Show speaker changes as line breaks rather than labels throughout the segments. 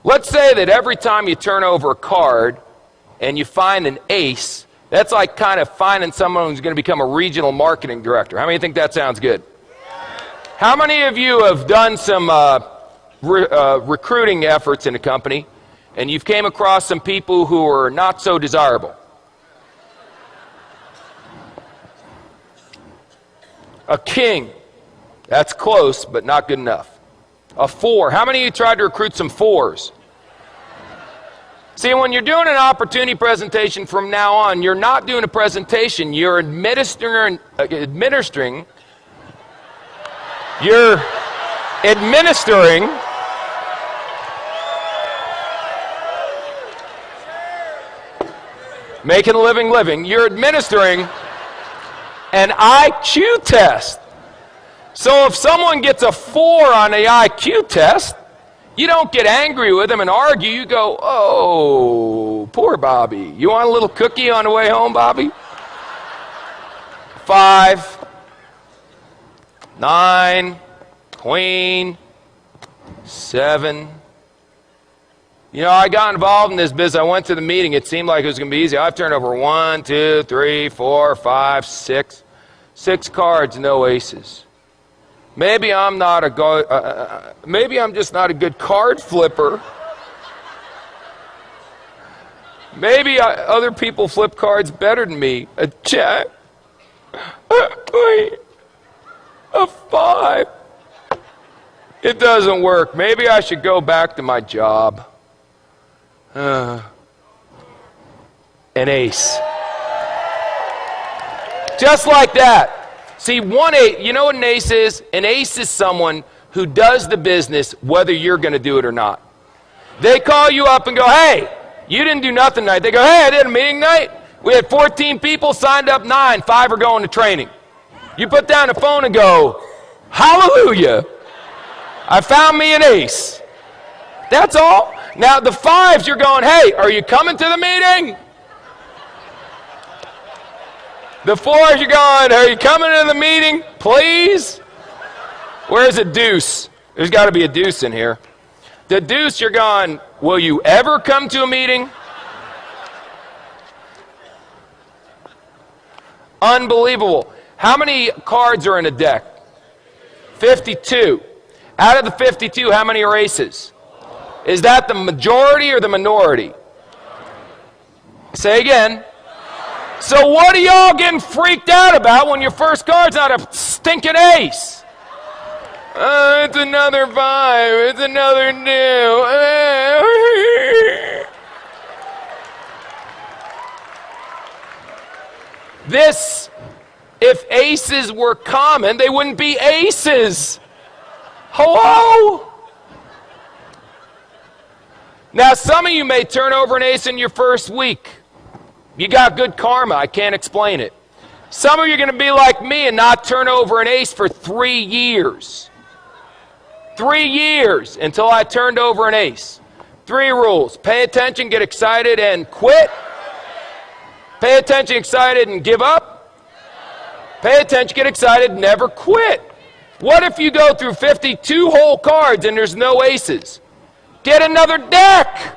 Let's say that every time you turn over a card and you find an ace, that's like kind of finding someone who's going to become a regional marketing director. How many think that sounds good? How many of you have done some recruiting efforts in a company and you've came across some people who are not so desirable? A king. That's close, but not good enough. A 4. How many of you tried to recruit some 4s? See, when you're doing an opportunity presentation from now on, you're not doing a presentation, you're administering making a living, you're administering an IQ test. So if someone gets a 4 on the IQ test, you don't get angry with them and argue. You go, oh, poor Bobby. You want a little cookie on the way home, Bobby? 5, 9, queen, 7. You know, I got involved in this business. I went to the meeting. It seemed like it was going to be easy. I've turned over 1, 2, 3, 4, 5, 6. 6 cards, no aces. Maybe I'm not a maybe I'm just not a good card flipper. Maybe other people flip cards better than me. A jack. Wait. A 5. It doesn't work. Maybe I should go back to my job. An ace. Just like that. See, 1 8, you know what an ace is? An ace is someone who does the business whether you're going to do it or not. They call you up and go, hey, you didn't do nothing tonight. They go, hey, I did a meeting night. We had 14 people, signed up 9, 5 are going to training. You put down the phone and go, hallelujah, I found me an ace. That's all. Now the 5s, you're going, hey, are you coming to the meeting? The 4s, you're going, are you coming to the meeting, please? Where's a deuce? There's got to be a deuce in here. The deuce, you're going, will you ever come to a meeting? Unbelievable. How many cards are in a deck? 52. Out of the 52, how many are aces? Is that the majority or the minority? Say again. So what are y'all getting freaked out about when your first card's not a stinking ace? It's another 5. It's another new. This, if aces were common, they wouldn't be aces. Hello? Now, some of you may turn over an ace in your first week. You got good karma. I can't explain it. Some of you are going to be like me and not turn over an ace for 3 years. 3 years until I turned over an ace. 3 rules. Pay attention, get excited, and quit. Pay attention, excited, and give up. Pay attention, get excited, never quit. What if you go through 52 whole cards and there's no aces? Get another deck.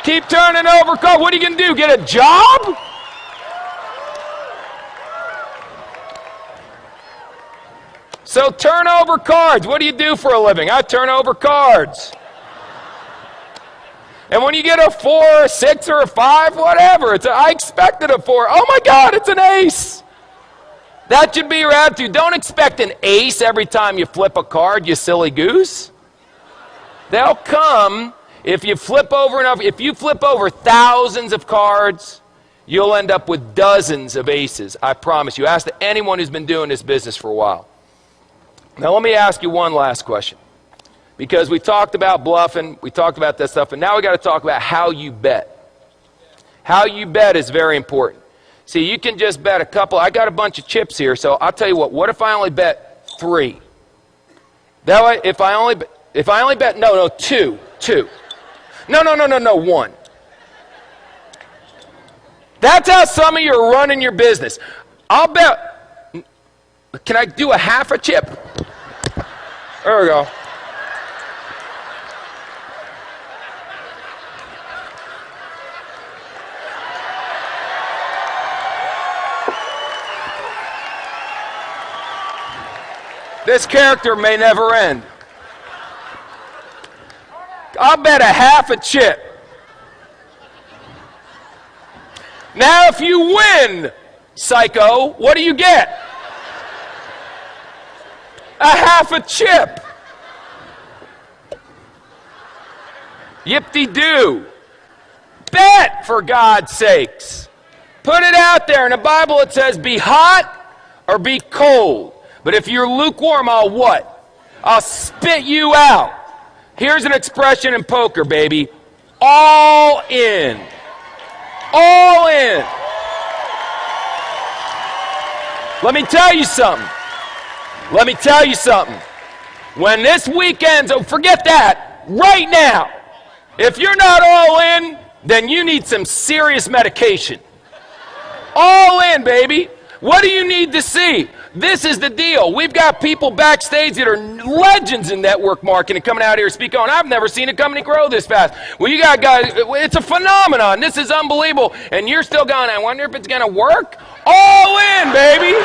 Keep turning over cards. What are you going to do? Get a job? So turn over cards. What do you do for a living? I turn over cards. And when you get a 4, or a 6, or a 5, whatever, I expected a 4. Oh my God, it's an ace. That should be your attitude. Don't expect an ace every time you flip a card, you silly goose. They'll come. If you flip over enough, if you flip over thousands of cards, you'll end up with dozens of aces. I promise you. Ask anyone who's been doing this business for a while. Now let me ask you one last question. Because we talked about bluffing, we talked about that stuff, and now we got to talk about how you bet. How you bet is very important. See, you can just bet a couple. I got a bunch of chips here, so I'll tell you what if I only bet 3? That way, if I only bet, no, 2. No, 1. That's how some of you are running your business. I'll bet, can I do a half a chip? There we go. This character may never end. I'll bet a half a chip. Now, if you win, psycho, what do you get? A half a chip. Yip-de-doo. Bet, for God's sakes. Put it out there. In the Bible it says, be hot or be cold. But if you're lukewarm, I'll what? I'll spit you out. Here's an expression in poker, baby. All in. All in. Let me tell you something. Let me tell you something. When this weekend's over, forget that. Right now. If you're not all in, then you need some serious medication. All in, baby. What do you need to see? This is the deal. We've got people backstage that are legends in network marketing coming out here to speak on. I've never seen a company grow this fast. Well, you got guys, it's a phenomenon. This is unbelievable. And you're still going, I wonder if it's going to work? All in, baby.